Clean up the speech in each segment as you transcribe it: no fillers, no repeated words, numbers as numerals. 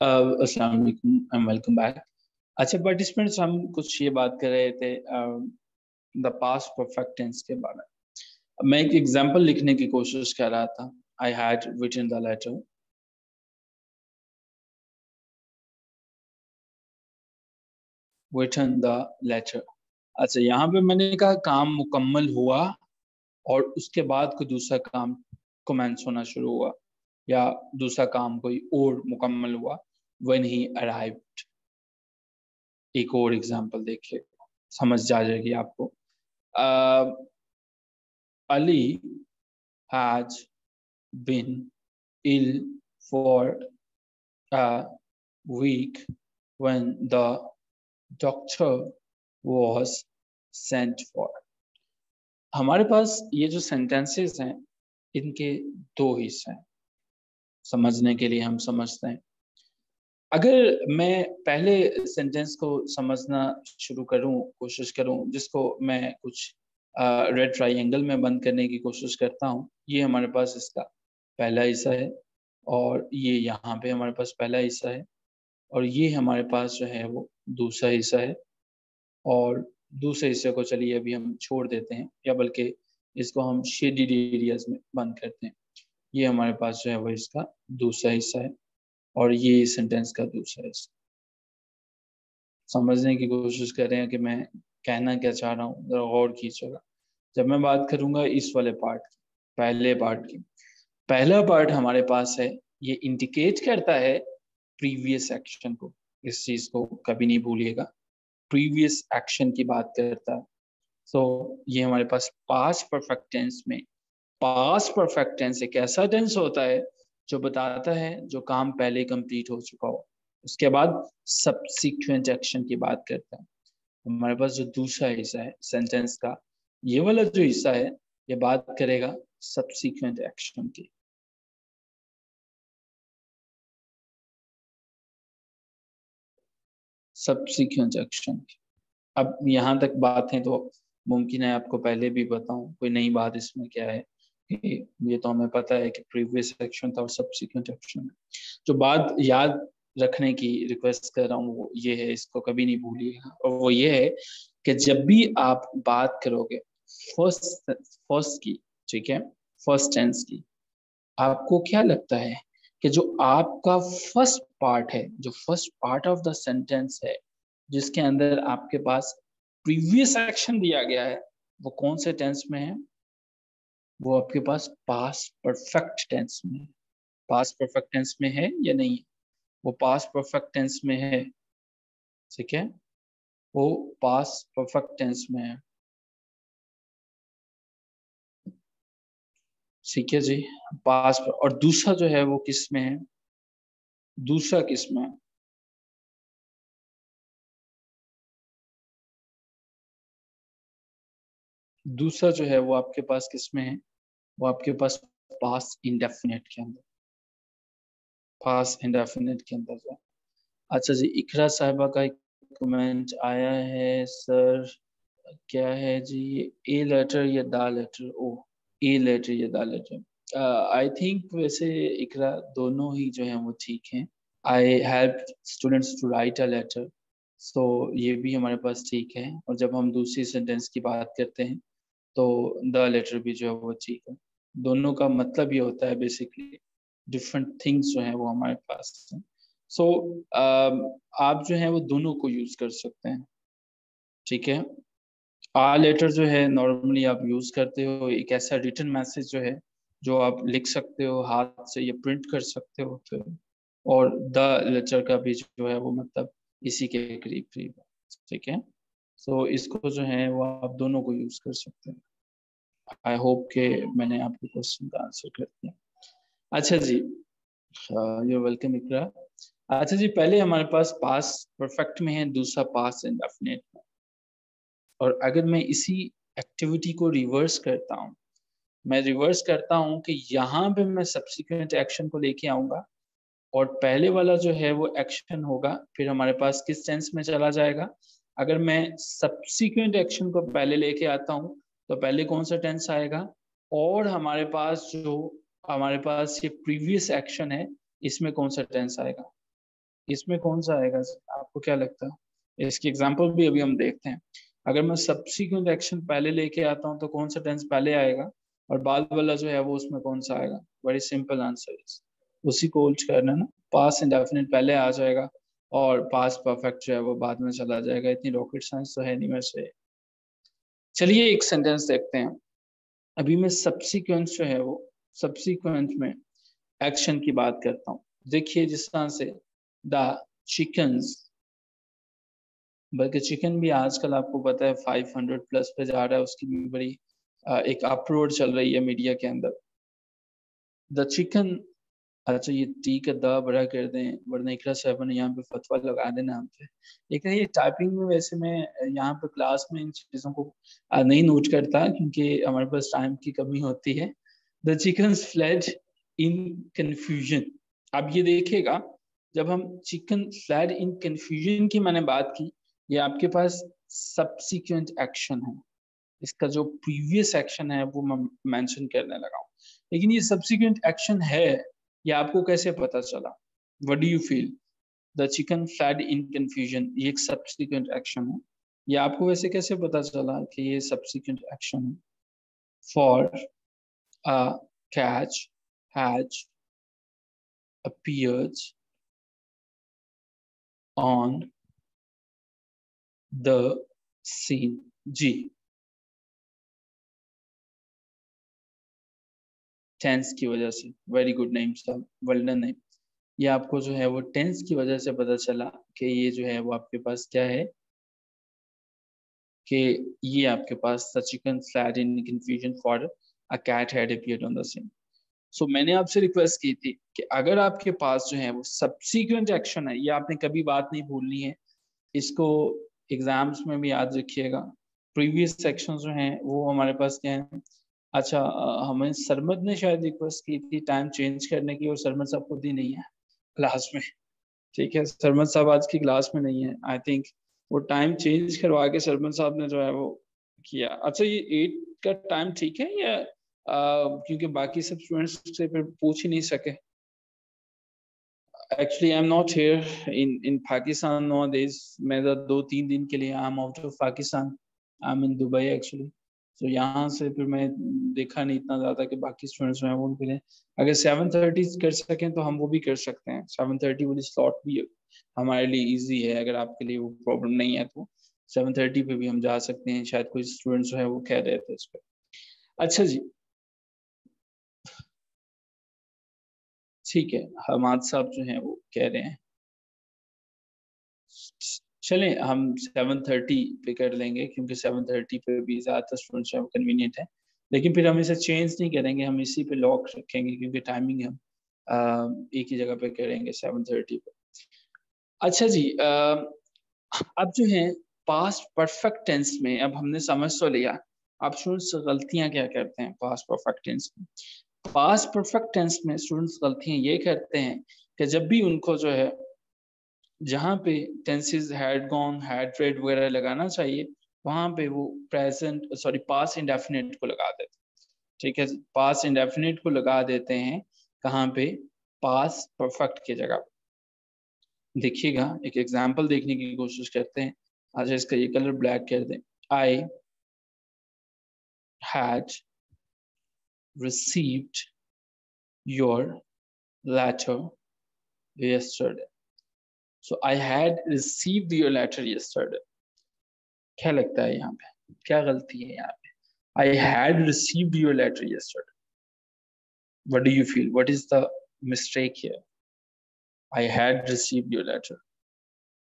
अस्सलाम वालेकुम and welcome back. अच्छा पार्टिसिपेंट्स, हम कुछ ये बात कर रहे थे द पास्ट परफेक्ट टेंस के बारे में। अब मैं एक एग्जांपल लिखने की कोशिश कर रहा था। I had written the letter. Written the letter. अच्छा, यहाँ पे मैंने कहा काम मुकम्मल हुआ और उसके बाद कोई दूसरा काम कमेंस होना शुरू हुआ, या दूसरा काम कोई और मुकम्मल हुआ व्हेन ही अराइव्ड। एक और एग्जांपल देखिए, समझ आ जाएगी आपको। Ali had been ill for a week when the doctor was sent for. हमारे पास ये जो सेंटेंसेस हैं, इनके दो हिस्से हैं। समझने के लिए हम समझते हैं। अगर मैं पहले सेंटेंस को समझना शुरू करूं, कोशिश करूं, जिसको मैं कुछ रेड ट्रायंगल में बंद करने की कोशिश करता हूं, ये हमारे पास इसका पहला हिस्सा है, और ये यहाँ पे हमारे पास पहला हिस्सा है, और ये हमारे पास जो है वो दूसरा हिस्सा है। और दूसरे हिस्से को चलिए अभी हम छोड़ देते हैं, या बल्कि इसको हम शेडेड एरियाज में बंद करते हैं। ये हमारे पास जो है वो इसका दूसरा हिस्सा है, और ये सेंटेंस का दूसरा हिस्सा। समझने की कोशिश कर रहे हैं कि मैं कहना क्या चाह रहा हूँ, जरा गौर कीजिएगा। जब मैं बात करूंगा इस वाले पार्ट की, पहले पार्ट की, पहला पार्ट हमारे पास है, ये इंडिकेट करता है प्रीवियस एक्शन को। इस चीज को कभी नहीं भूलिएगा, प्रीवियस एक्शन की बात करता है। तो ये हमारे पास पास्ट परफेक्ट टेंस में, पास्ट परफेक्ट टेंस एक ऐसा टेंस होता है जो बताता है जो काम पहले कंप्लीट हो चुका हो, उसके बाद सब्सिक्वेंट एक्शन की बात करता है। हमारे पास जो दूसरा हिस्सा है सेंटेंस का, ये वाला जो हिस्सा है, ये बात करेगा सब्सिक्वेंट एक्शन की। सब्सिक्वेंट एक्शन की। अब यहाँ तक बात है तो मुमकिन है आपको पहले भी बताऊं, कोई नई बात इसमें क्या है कि ये तो हमें पता है कि प्रीवियस एक्शन था और सब्सिक्वेंट एक्शन। जो बात याद रखने की रिक्वेस्ट कर रहा हूँ वो ये है, इसको कभी नहीं भूलिएगा, और वो ये है कि जब भी आप बात करोगे फर्स्ट फर्स्ट की, ठीक है, फर्स्ट टेंस की, आपको क्या लगता है कि जो आपका फर्स्ट पार्ट है, जो first part of the sentence है, जिसके अंदर आपके पास प्रीवियस एक्शन दिया गया है, वो कौन से टेंस में है? वो आपके पास पास्ट परफेक्ट टेंस में है। पास्ट परफेक्ट टेंस में है या नहीं? वो पास्ट परफेक्ट टेंस में है, ठीक है, वो पास्ट परफेक्ट टेंस में है। ठीक है जी, पास्ट। और दूसरा जो है वो किस में है? दूसरा किस में है? दूसरा जो है वो आपके पास किस में है? वो आपके पास पास्ट इंडेफिनिट के अंदर, पास्ट इंडेफिनिट के अंदर है। अच्छा जी, इकरा साहिबा का एक कमेंट आया है सर, क्या है जी? ए लेटर या दा लेटर? ओ, ए लेटर या दा लेटर? आई थिंक वैसे इकरा दोनों ही जो है वो ठीक हैं। I help students to write a letter, so ये भी हमारे पास ठीक है। और जब हम दूसरी सेंटेंस की बात करते हैं तो द लेटर भी जो है वो ठीक है। दोनों का मतलब ये होता है बेसिकली डिफरेंट थिंग्स जो है वो हमारे पास हैं। सो आप जो है वो दोनों को यूज कर सकते हैं, ठीक है। आ लेटर जो है नॉर्मली आप यूज करते हो, एक ऐसा रिटन मैसेज जो है जो आप लिख सकते हो हाथ से या प्रिंट कर सकते हो फिर। और द लेटर का भी जो है वो मतलब इसी के करीब करीब है, ठीक है। सो इसको जो है वो आप दोनों को यूज कर सकते हैं। आई होप के मैंने आपके क्वेश्चन का आंसर कर दिया। अच्छा जी, यू वेलकम इकरा। अच्छा जी, पहले हमारे पास पास परफेक्ट में है, दूसरा पास इंडेफिनिट में। और अगर मैं इसी एक्टिविटी को रिवर्स करता हूँ, मैं रिवर्स करता हूँ कि यहाँ पे मैं सब्सिक्वेंट एक्शन को लेके आऊंगा, और पहले वाला जो है वो एक्शन होगा, फिर हमारे पास किस टेंस में चला जाएगा? अगर मैं सब्सिक्वेंट एक्शन को पहले लेके आता हूँ तो पहले कौन सा टेंस आएगा? और हमारे पास जो हमारे पास ये प्रीवियस एक्शन है, इसमें कौन सा टेंस आएगा? इसमें कौन सा आएगा, आपको क्या लगता है? इसकी एग्जांपल भी अभी हम देखते हैं। अगर मैं सब्सिक्वेंट एक्शन पहले लेके आता हूँ तो कौन सा टेंस पहले आएगा, और बाद वाला जो है वो उसमें कौन सा आएगा? वेरी सिंपल आंसर इज उसी को उल्ट करना ना, पास्ट इंडेफिनिट पहले आ जाएगा और पास्ट परफेक्ट जो है वो बाद में चला जाएगा। इतनी रॉकेट साइंस तो है नहीं वैसे। चलिए एक सेंटेंस देखते हैं। अभी मैं सब्सिक्वेंट जो है वो सब्सिक्वेंट में एक्शन की बात करता हूँ। देखिए जिस तरह से द चिकन्स, बल्कि चिकन भी आजकल आपको पता है 500 प्लस पे जा रहा है, उसकी भी बड़ी एक अपलोड चल रही है मीडिया के अंदर। द चिकन, अच्छा ये टी का द बड़ा कर दें वरना इकरा साहब ने यहाँ पे फतवा लगा देना हम पे। एक ये टाइपिंग में वैसे मैं यहाँ पे क्लास में इन चीजों को नहीं नोट करता क्योंकि हमारे पास टाइम की कमी होती है। The chickens fled in confusion. अब ये देखिएगा, जब हम चिकन फ्लेड इन कंफ्यूजन की मैंने बात की, ये आपके पास सब्सिक्वेंट एक्शन है। इसका जो प्रीवियस एक्शन है वो मैं मेंशन करने लगा हूँ, लेकिन ये सब्सिक्वेंट एक्शन है, ये आपको कैसे पता चला? What do you feel? The chicken fled in confusion, ये एक सब्सिक्वेंट एक्शन है। ये आपको वैसे कैसे पता चला कि ये सब्सिक्वेंट एक्शन है? For a catch has appeared on the scene। जी, टेंस की वजह से। वेरी गुड नेम साहब, वेल डन नेम। ये आपको जो है वो टेंस की वजह से पता चला कि ये जो है वो आपके पास क्या है, कि ये आपके पास the chicken fled in confusion for a cat had appeared on the scene. So मैंने आपसे रिक्वेस्ट की थी कि अगर आपके पास जो है वो सब्सिक्वेंट एक्शन है, ये आपने कभी बात नहीं भूलनी है, इसको एग्जाम्स में भी याद रखिएगा। प्रीवियस सेक्शन जो हैं वो हमारे पास क्या है। अच्छा हमें सरमद ने शायद रिक्वेस्ट की थी टाइम चेंज करने की, और सरमद साहब खुद ही नहीं है क्लास में। ठीक है, सरमद साहब आज की क्लास में नहीं है। आई थिंक वो टाइम चेंज करवा के सरमद साहब ने जो है वो किया। अच्छा ये 8 का टाइम ठीक है या क्योंकि बाकी सब स्टूडेंट्स से फिर पूछ ही नहीं सके। Actually I am not here in Pakistan no days. मैं 2-3 दिन के लिए I am out of Pakistan, I am in Dubai actually. तो यहाँ से फिर मैं देखा नहीं इतना ज्यादा कि बाकी स्टूडेंट्स जो हैं वो उनके लिए अगर 7:30 कर सकें तो हम वो भी कर सकते हैं। 7:30 वाली स्लॉट भी हमारे लिए इजी है, अगर आपके लिए वो प्रॉब्लम नहीं है तो 7:30 पे भी हम जा सकते हैं। शायद कोई स्टूडेंट जो है वो कह रहे थे इस पर। अच्छा जी, ठीक है, हमाद साहब जो हैं वो कह रहे हैं चलें हम 7:30 पे कर लेंगे, क्योंकि 7:30 पे भी ज़्यादातर स्टूडेंट्स हैं कन्वीनियंट है। लेकिन फिर हम इसे चेंज नहीं करेंगे, हम इसी पे लॉक रखेंगे क्योंकि टाइमिंग हम एक ही जगह पे करेंगे 7:30 पे। अच्छा जी, अब जो है पास्ट परफेक्ट टेंस में अब हमने समझ तो लिया। अब स्टूडेंट्स गलतियां क्या करते हैं पास्ट परफेक्ट टेंस में? पास्ट परफेक्ट टेंस में स्टूडेंट्स गलतियां ये करते हैं कि जब भी उनको जो है जहाँ पे tenses had gone had read वगैरह लगाना चाहिए, वहां पे वो प्रेजेंट सॉरी पास्ट इंडेफिनिट को लगा देते हैं। ठीक है, पास्ट इंडेफिनिट को लगा देते हैं कहाँ पे? पास्ट परफेक्ट की जगह। देखिएगा एक एग्जांपल देखने की कोशिश करते हैं। अच्छा इसका ये कलर ब्लैक कर दें। I had received your letter yesterday। so I had received your letter yesterday। क्या लगता है यहाँ पे क्या गलती है यहाँ पे? I had received your letter yesterday। What do you feel? What is the mistake here? I had received your letter।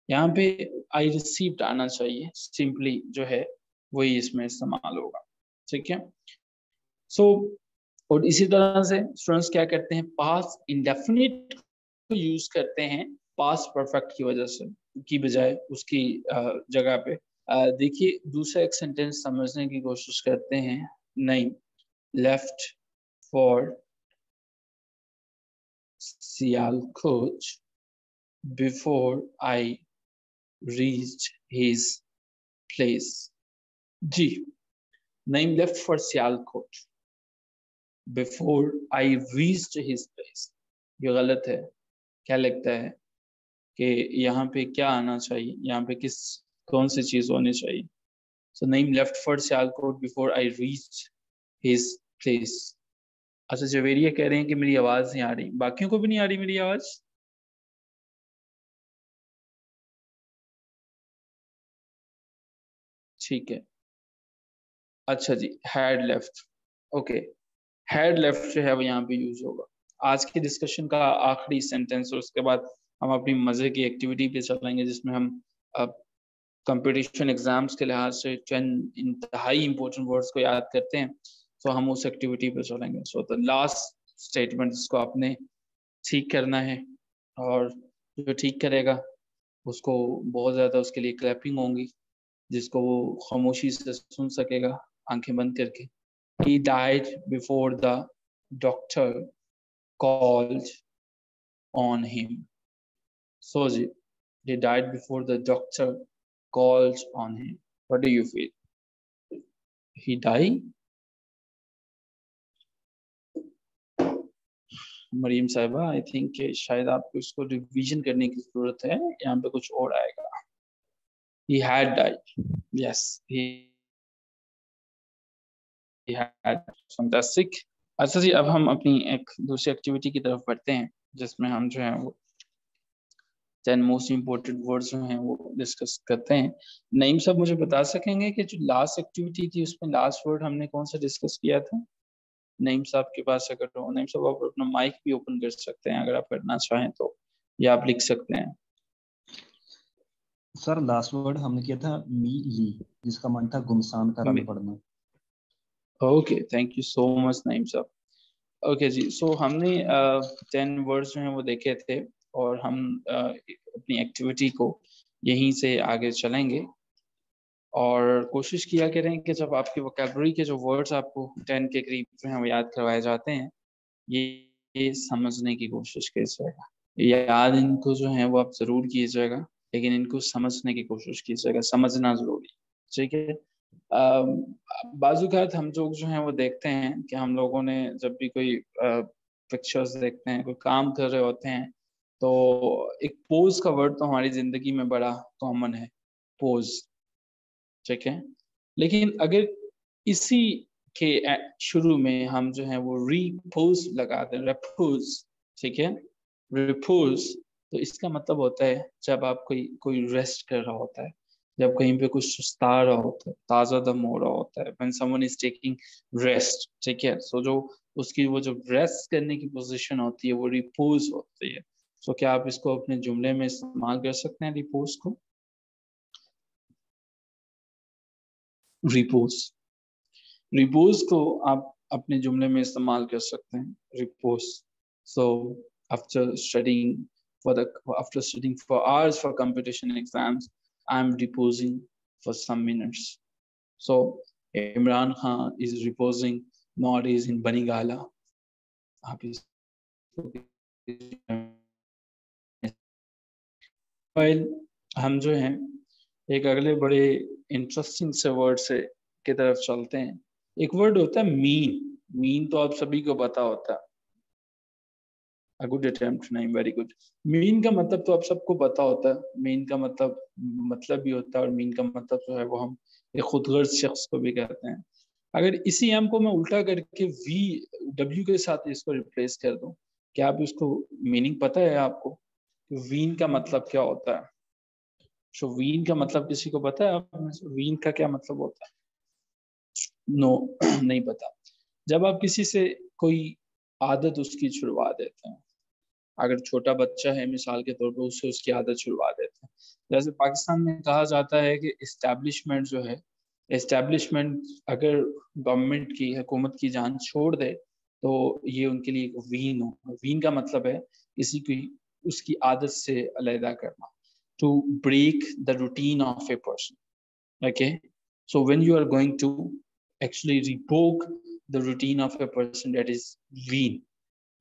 यहाँ पे I received आना चाहिए, simply जो है वही इसमें इस्तेमाल होगा। ठीक है, सो और इसी तरह से स्टूडेंट्स क्या करते हैं, पास्ट इंडेफिनिट को यूज करते हैं पास्ट परफेक्ट की वजह से की बजाय उसकी जगह पे। देखिए दूसरा एक सेंटेंस समझने की कोशिश करते हैं। नहीं, left for Sialkot before I reached his place. जी, नहीं, left for Sialkot before I reached his place, ये गलत है। क्या लगता है? कि यहाँ पे क्या आना चाहिए, यहाँ पे कौन सी चीज होनी चाहिए। So Naeem left for Sialkot before I reach his place. अच्छा, जवेरिया कह रहे हैं कि मेरी आवाज नहीं आ रही, बाकियों को भी नहीं आ रही मेरी आवाज? ठीक है। अच्छा जी, had left. Okay, had left जो है वो यहाँ पे यूज होगा। आज की डिस्कशन का आखिरी सेंटेंस, और उसके बाद हम अपनी मजे की एक्टिविटी पे चलेंगे, जिसमें हम कंपटीशन एग्जाम्स के लिहाज से चंद इंतहाई इंपॉर्टेंट वर्ड्स को याद करते हैं। तो हम उस एक्टिविटी पे चलेंगे। सो द लास्ट स्टेटमेंट, इसको आपने ठीक करना है, और जो ठीक करेगा उसको बहुत ज्यादा उसके लिए क्लैपिंग होंगी, जिसको वो खामोशी से सुन सकेगा आंखें बंद करके। He died before the doctor called on him. So he died before the doctor called on him. What do you feel? He died? Maryam साहिबा, आई थिंक शायद आपको इसको रिवीजन करने की जरूरत है, यहाँ पे कुछ और आएगा। He had died. Yes, he had. Fantastic. अच्छा जी, अब हम अपनी एक दूसरी एक्टिविटी की तरफ बढ़ते हैं, जिसमें हम जो है वो 10 मोस्ट इम्पोर्टेंट वर्ड्स जो हैं वो डिस्कस करते हैं। नईम साहब मुझे बता सकेंगे कि जो लास्ट एक्टिविटी थी उसमें लास्ट वर्ड हमने कौन सा डिस्कस किया था? नईम साहब के पास अगर हो, नईम साहब आप अपना माइक भी ओपन कर सकते हैं अगर आप करना चाहें तो, या आप लिख सकते हैं। सर लास्ट वर्ड हमने किया था मी ली, जिसका मन था गुमसान का रंग पड़ना। Okay, thank you so much Naeem साहब। ओके जी, सो हमने 10 वर्ड्स जो हैं वो देखे थे, और हम अपनी एक्टिविटी को यहीं से आगे चलेंगे, और कोशिश किया करें कि जब आपके वोकैबुलरी के जो वर्ड्स आपको 10 के करीब जो हैं वो याद करवाए जाते हैं, ये समझने की कोशिश कीजिएगा। याद इनको जो है वो आप जरूर कीजिएगा, लेकिन इनको समझने की कोशिश कीजिएगा, समझना जरूरी, ठीक है। बाजूकात हम लोग जो हैं वो देखते हैं कि हम लोगों ने जब भी कोई पिक्चर्स देखते हैं, कोई काम कर रहे होते हैं, तो एक पोज का वर्ड तो हमारी जिंदगी में बड़ा कॉमन है, पोज, ठीक है। लेकिन अगर इसी के शुरू में हम जो है वो रिपोज लगा दें, रिपोज, ठीक है, रिपोज, तो इसका मतलब होता है जब आप कोई रेस्ट कर रहा होता है, जब कहीं पे कुछ सुस्ता रहा होता है, ताजा दम हो रहा होता है, when someone is taking rest, ठीक है। सो जो उसकी वो जो रेस्ट करने की पोजीशन होती है वो रिपोज होती है। सो क्या आप इसको अपने जुमले में इस्तेमाल कर सकते हैं, रिपोज को? रिपोज, रिपोज को आप अपने जुमले में इस्तेमाल कर सकते हैं, repose. So after studying after studying for hours for competition exams, I'm reposing for some minutes. So Imran Khan is reposing nowadays in Banigala. आप हम जो हैं एक अगले बड़े इंटरेस्टिंग से वर्ड से की तरफ चलते हैं। एक वर्ड होता है मीन। मीन तो आप सभी को पता होता है। A good attempt, नहीं, वेरी गुड। मीन का मतलब तो आप सबको पता होता है। मीन का मतलब भी होता है, और मीन का मतलब जो है वो हम एक खुदगर्ज शख्स को भी कहते हैं। अगर इसी एम को मैं उल्टा करके वी डब्ल्यू के साथ इसको रिप्लेस कर दूं, क्या आप इसको मीनिंग पता है आपको? वीन का मतलब क्या होता है? सो वीन का मतलब किसी को पता है आप में से? वीन का क्या मतलब होता है? नो नहीं पता। जब आप किसी से कोई आदत उसकी छुड़वा देते हैं, अगर छोटा बच्चा है मिसाल के तौर पर, उससे उसकी आदत छुड़वा देते हैं। जैसे पाकिस्तान में कहा जाता है कि इस्टेब्लिशमेंट जो है, इस्टेब्लिशमेंट अगर गवर्नमेंट की, हुकूमत की जान छोड़ दे तो ये उनके लिए एक वीन हो। वीन का मतलब है किसी की उसकी आदत से अलहदा करना, to break the routine of a person. Okay, so when you are going to actually revoke the routine of a person, that is wean.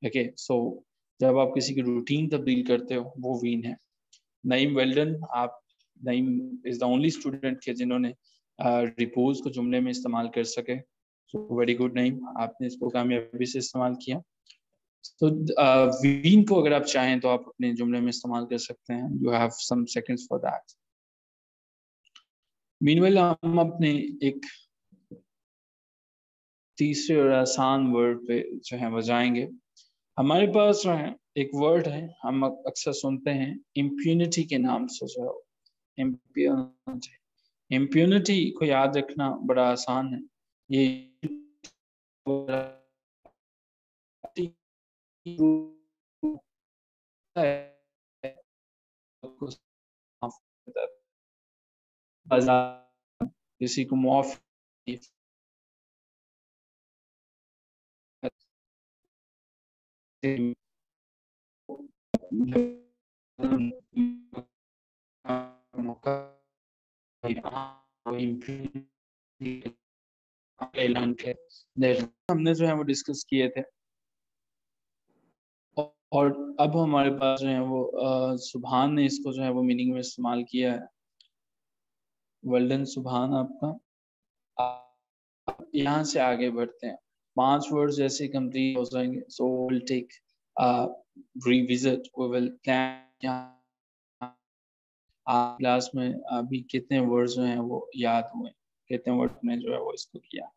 Okay, so जब आप किसी की रूटीन तब्दील करते हो वो वीन है। नईम वेल्डन, आप, Naeem is the only student के जिन्होंने रिपोज को जुमले में इस्तेमाल कर सके। सो वेरी गुड नईम, आपने इसको कामयाबी से इस्तेमाल किया। तो वीन को अगर आप चाहें तो आप अपने जुमले में इस्तेमाल कर सकते हैं. You have some seconds for that. Meanwhile हम अपने एक तीसरे और आसान वर्ड पे जो है वो जाएंगे. हमारे पास जो है एक वर्ड है, हम अक्सर सुनते हैं इम्प्यूनिटी के नाम से. जो इम्प्यूनिटी, इम्प्यूनिटी को याद रखना बड़ा आसान है. ये किसी को माफ ऐलान किया हमने जो है वो डिस्कस किए थे. और अब हमारे पास जो है वो सुभान ने इसको जो है वो मीनिंग में इस्तेमाल किया है. वेल डन सुभान आपका. यहाँ से आगे बढ़ते हैं. 5 वर्ड्स जैसे कंप्लीट हो जाएंगे, so will take revisit, we will plan class में अभी कितने वर्ड्स जो हैं वो याद हुए, कितने वर्ड ने जो है वो इसको किया.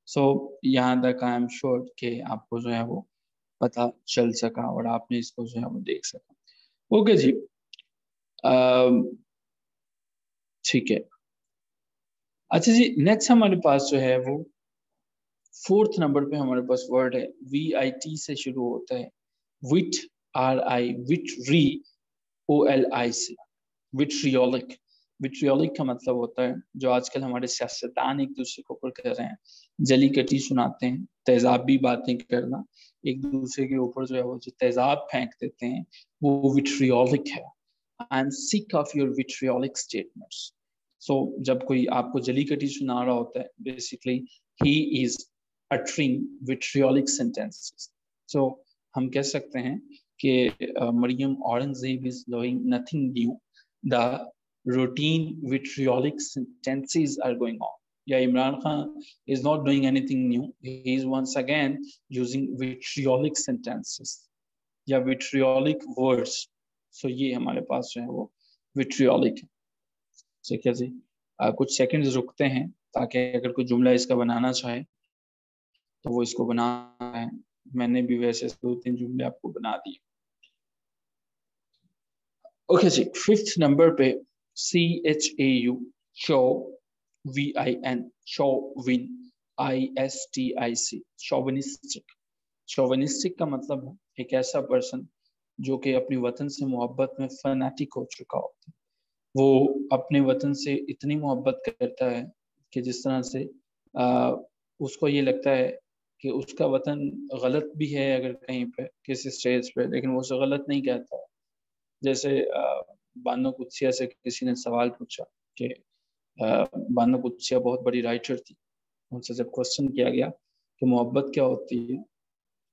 सो यहाँ तक आई एम श्योर कि आपको जो है वो पता चल सका और आपने इसको जो है वो देख सका. ओके जी, ठीक है. अच्छा जी, नेक्स्ट हमारे पास जो है वो 4th नंबर पे हमारे पास वर्ड है, VIT से शुरू होता है. विट, RI, विट्री, OLIC, विट्रियोलिक. विट्रियोलिक का मतलब होता है जो आजकल हमारे सियासतदान एक दूसरे के ऊपर कर रहे हैं, जली कटी सुनाते हैं, तेजाबी बातें करना, एक दूसरे के ऊपर जो है वो जो तेजाब फेंक देते हैं, वो विट्रियोलिक है. I am sick of your vitriolic statements. So जब कोई आपको जली कटी सुना रहा होता है, basically he is uttering vitriolic sentences. So हम कह सकते हैं कि Maryam Aurangzeb is doing nothing new. The routine vitriolic sentences are going on. Yeah, Imran Khan is not doing anything new. He is once again using vitriolic sentences या vitriolic words. So ये हमारे पास जो है वो vitriolic है. ठीक है जी, कुछ सेकंड्स रुकते हैं ताकि अगर कोई जुमला इसका बनाना चाहे तो वो इसको बना है. मैंने भी वैसे 2-3 जुमले आपको बना दिए. ओके जी, 5th नंबर पे CHAU, शो, VIN, शोविन, ISTIC, शोविनिस्टिक. शोविनिस्टिक का मतलब है एक ऐसा पर्सन जो कि अपने वतन से मोहब्बत में फनाटिक हो चुका होता है. वो अपने वतन से इतनी मोहब्बत करता है कि जिस तरह से उसको ये लगता है कि उसका वतन गलत भी है अगर कहीं पे किसी स्टेज पे, लेकिन वो उसे गलत नहीं कहता. जैसे बानो कुत्सिया से किसी ने सवाल पूछा कि बानो कुत्सिया बहुत बड़ी राइटर थी, उनसे जब क्वेश्चन किया गया कि मोहब्बत क्या होती है,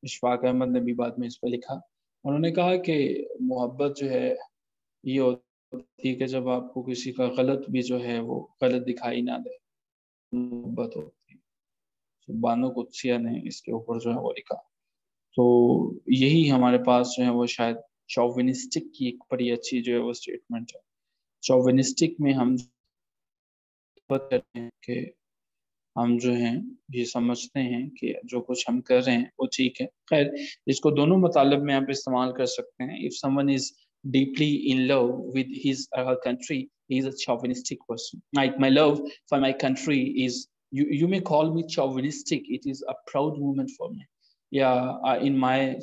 इशफाक अहमद ने भी बाद में इस पर लिखा. उन्होंने कहा कि मोहब्बत जो है ये होती है कि जब आपको किसी का गलत भी जो है वो गलत दिखाई ना दे, मोहब्बत होती है. तो बानो कुत्सिया ने इसके ऊपर जो है वो लिखा. तो यही हमारे पास जो है वो शायद शोविनिस्टिक की एक बड़ी अच्छी जो है वो स्टेटमेंट है. शोविनिस्टिक में हम बात करते हैं कि हम जो हैं ये समझते हैं कि जो कुछ हम कर रहे हैं वो ठीक है. खैर, इसको दोनों मतलब में आप इस्तेमाल कर सकते हैं. If someone is deeply in love with his or her country, he is a chauvinistic person. Like my love for my country is, you may call me chauvinistic, it is a proud moment for me. Yeah, in my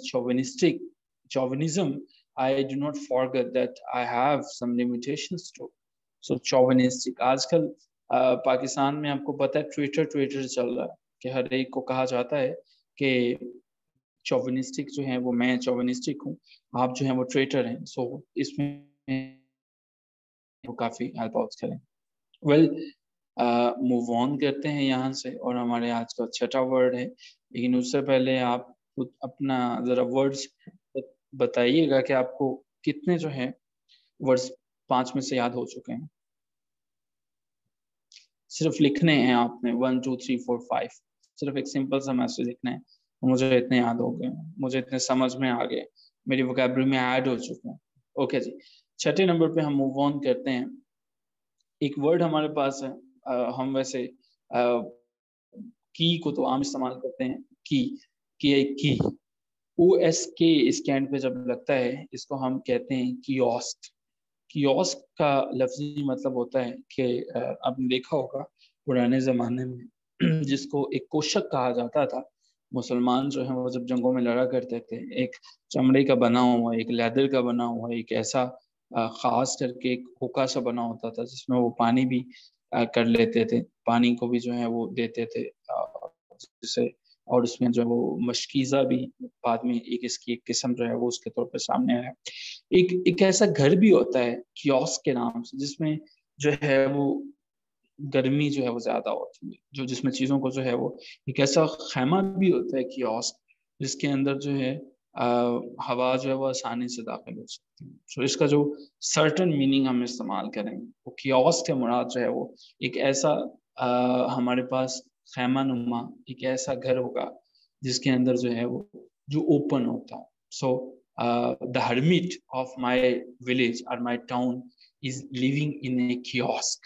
chauvinism, I do not forget that I have some limitations too. So chauvinistic. आजकल पाकिस्तान में आपको पता है Twitter चल रहा है कि हर एक को कहा जाता है कि चौविनिस्टिक जो है वो मैं चौविनिस्टिक हूँ, आप जो है वो ट्रेटर हैं. सो इसमें वो काफी हेल्प आउट करें. वेल, मूव ऑन करते हैं यहाँ से और हमारे आज का 6था वर्ड है. लेकिन उससे पहले आप खुद अपना जरा वर्ड्स बताइएगा कि आपको कितने जो है वर्ड्स 5 में से याद हो चुके हैं. सिर्फ लिखने हैं आपने 1 2 3 4 5, सिर्फ एक सिंपल सा मैसेज लिखना है. मुझे इतने याद हो गए, मुझे इतने समझ में आ गए, मेरी वोकैबुलरी में ऐड हो चुके हैं। ओके जी, छठे नंबर पे हम मूव ऑन करते हैं। एक वर्ड हमारे पास है, हम वैसे की को तो आम इस्तेमाल करते हैं, की OSK इसके एंड पे जब लगता है, इसको हम कहते हैं कियोस्क। कियोस्क का लफ्जी मतलब होता है कि आपने देखा होगा पुराने जमाने में जिसको एक कोशक कहा जाता था, मुसलमान जो है वो जब जंगों में लड़ा करते थे, एक चमड़े का बना हुआ, एक लेदर का बना हुआ, एक ऐसा खास करके एक हुक्का सा बना होता था जिसमें वो पानी भी कर लेते थे, पानी को भी जो है वो देते थे जिससे, और उसमें जो है वो मशकीज़ा भी बाद में एक इसकी एक किस्म जो है वो उसके तौर पर सामने आया। एक ऐसा घर भी होता है कियोस्क के नाम से, जिसमें जो है वो गर्मी जो है वो ज्यादा होती है, जो जिसमें चीजों को जो है वो, एक ऐसा खैमा भी होता है कियोस्क जिसके अंदर जो है हवा जो है वो आसानी से दाखिल हो सकती है। तो इसका जो सर्टन मीनिंग हम इस्तेमाल करेंगे, वो कियोस्क के मुराद जो है वो एक ऐसा हमारे पास खैमा नुमा एक ऐसा घर होगा जिसके अंदर जो है वो जो ओपन होता है। सो the hermit of my village or my town is living in a kiosk.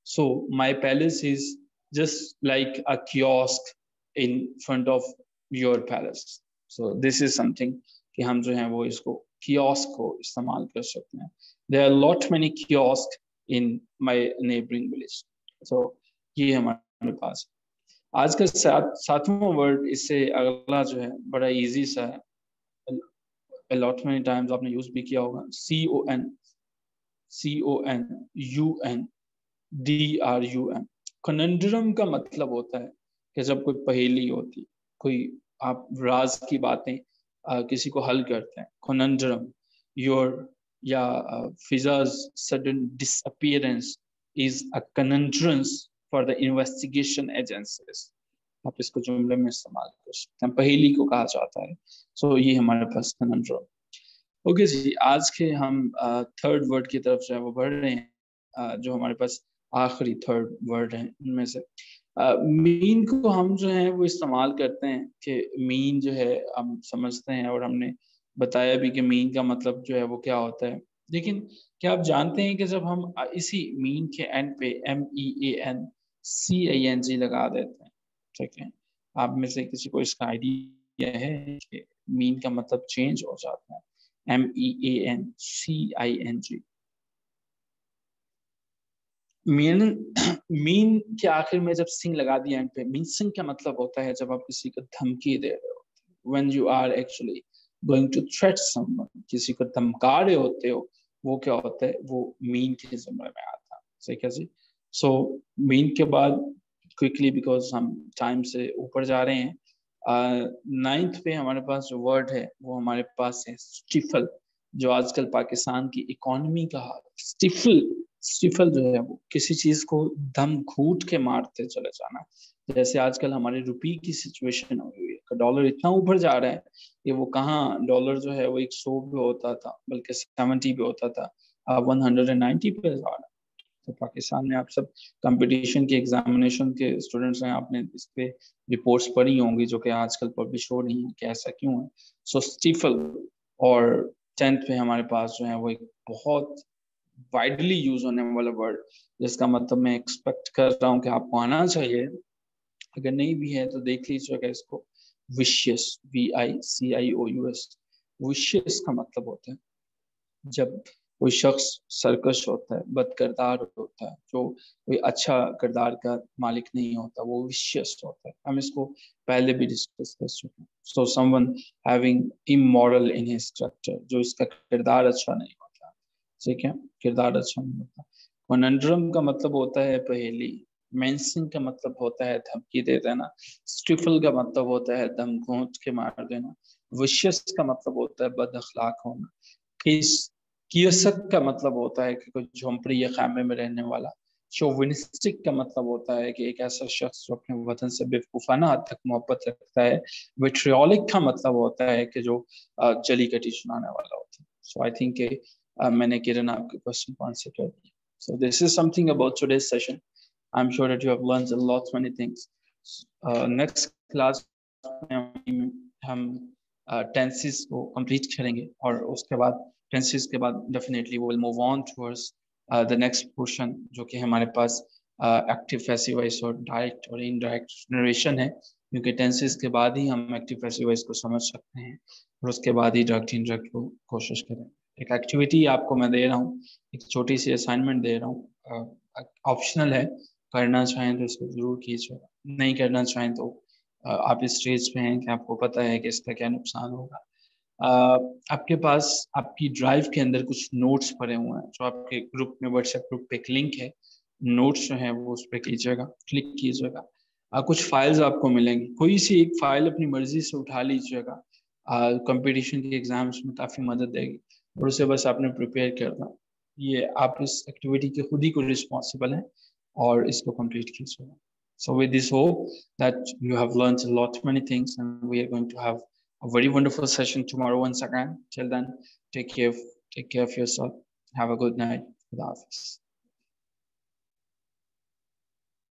So my palace is just like a kiosk in front of your palace. So this is something कि हम जो है वो इसको kiosk को इस्तेमाल कर सकते हैं. There are lot many kiosks in my neighboring village. So ये हमारे पास आज का सातवां वर्ड, इससे अगला जो है बड़ा इजी सा है, lot many times आपने यूज भी किया होगा, CONUNDRUM। कनंड्रम का मतलब होता है कि जब कोई पहेली होती, कोई आप राज की बातें किसी को हल करते हैं, कनंड्रम योर या Fiza's sudden disappearance is a conundrums for the investigation agencies. आप इसको जुमले में इस्तेमाल कर सकते हैं, पहेली को कहा जाता है। सो ये हमारे पास कनंड्रम। ओके जी, आज के हम थर्ड वर्ड की तरफ जो है वो बढ़ रहे हैं, जो हमारे पास आखिरी थर्ड वर्ड है उनमें से। मीन को हम जो है वो इस्तेमाल करते हैं कि मीन जो है हम समझते हैं, और हमने बताया भी कि मीन का मतलब जो है वो क्या होता है। लेकिन क्या आप जानते हैं कि जब हम इसी मीन के एंड पे MEANCING लगा देते हैं, ठीक है, आप में से किसी को इसका आइडिया है कि मीन का मतलब चेंज हो जाता है? MEANCING मीन मीन के आखिर में जब सिंग लगा दिया एंड पे, मीन सिंग का मतलब होता है जब आप किसी को धमकी दे रहे हो, when you are actually going to threat someone, किसी को धमका रहे होते हो, वो क्या होता है, वो मीन के जुमले में आता है। सही क्या जी? सो मीन के बाद क्विकली, बिकॉज हम टाइम से ऊपर जा रहे हैं, नाइन्थ पे हमारे पास जो वर्ड है वो हमारे पास है स्टिफल, जो आजकल पाकिस्तान की इकोनॉमी का हाल। स्टिफल जो है वो किसी चीज को दम घूट के मारते चले जाना। जैसे आजकल हमारे रुपये की सिचुएशन हुई है, डॉलर इतना ऊपर जा रहा है कि वो कहाँ, डॉलर जो है वो 100 पे होता था, बल्कि 70 पे होता था, अब 190 पे जा रहा है। तो पाकिस्तान में आप सब कंपटीशन के एग्जामिनेशन के स्टूडेंट्स हैं, आपने इस पे रिपोर्ट्स पढ़ी होंगी जो कि आजकल पब्लिश हो रही हैं कि ऐसा क्यों है। सो स्टीफल। और 10th पे हमारे पास जो है वो एक बहुत वाइडली यूज होने वाला वर्ड, जिसका मतलब मैं एक्सपेक्ट कर रहा हूँ कि आपको आना चाहिए, अगर नहीं भी है तो देख लीजिएगा इसको, विशियस, VICIOUS। विशियस का मतलब होता है जब कोई शख्स सरकश होता है, बदकिरदार होता है, जो कोई अच्छा किरदार का मालिक नहीं होता, वो विशियस होता है। हम इसको पहले भी डिस्कस कर चुके हैं। So someone having immoral in his character, जो इसका किरदार अच्छा नहीं होता। ठीक है, किरदार अच्छा नहीं होता। कॉनंड्रम का मतलब होता है पहेली। मेंसिंग का मतलब होता है धमकी दे देना। स्टिफल का मतलब होता है दम घोंट के मार देना। विशियस का मतलब होता है बद अखलाक होना। कियसक का मतलब होता है कि कोई झोंपड़ी या खैमे में रहने वाला। शोविनिस्टिक का मतलब होता है कि एक ऐसा शख्स जो अपने वतन से बेवकूफाना हद तक मोहब्बत रखता है। विट्रियोलिक का मतलब होता है कि जो जली कटी सुनाने वाला होता है। सो आई थिंक मैंने किरण आपके क्वेश्चन को आंसर कर दिया। So this is something about today's session. I'm sure that you have learned a lot many things. Next class में हम टेंसेस को कंप्लीट करेंगे और उसके बाद टेंसेस के बाद डेफिनेटली वो will move on towards the next portion, जो कि हमारे पास एक्टिव पैसिव वॉइस और डायरेक्ट और इनडायरेक्ट नरेशन है, क्योंकि टेंसेस के बाद ही हम एक्टिव पैसिव वॉइस को समझ सकते हैं और उसके बाद ही डायरेक्ट इनडायरेक्ट को कोशिश करें। एक एक्टिविटी आपको मैं दे रहा हूँ, एक छोटी सी असाइनमेंट दे रहा हूँ, ऑप्शनल है, करना चाहें तो इसको जरूर कीजिएगा, नहीं करना चाहें तो आप इस स्टेज पे हैं कि आपको पता है कि इसका क्या नुकसान होगा। आपके पास आपकी ड्राइव के अंदर कुछ नोट्स पड़े हुए हैं, जो आपके ग्रुप में, व्हाट्सएप ग्रुप पे एक लिंक है, नोट्स जो है वो उस पर कीजिएगा, क्लिक कीजिएगा। कुछ फाइल्स आपको मिलेंगी, कोई सी एक फाइल अपनी मर्जी से उठा लीजिएगा, कंपटीशन के एग्जाम्स में काफ़ी मदद देगी और उसे बस आपने प्रिपेयर करना। ये आप इस एक्टिविटी के खुद ही को रिस्पॉन्सिबल हैं और इसको कंप्लीट कीजिएगा। So with this hope that you have learned a lot many things, and we are going to have a very wonderful session tomorrow once again. Till then, take care of yourself. Have a good night. Good office.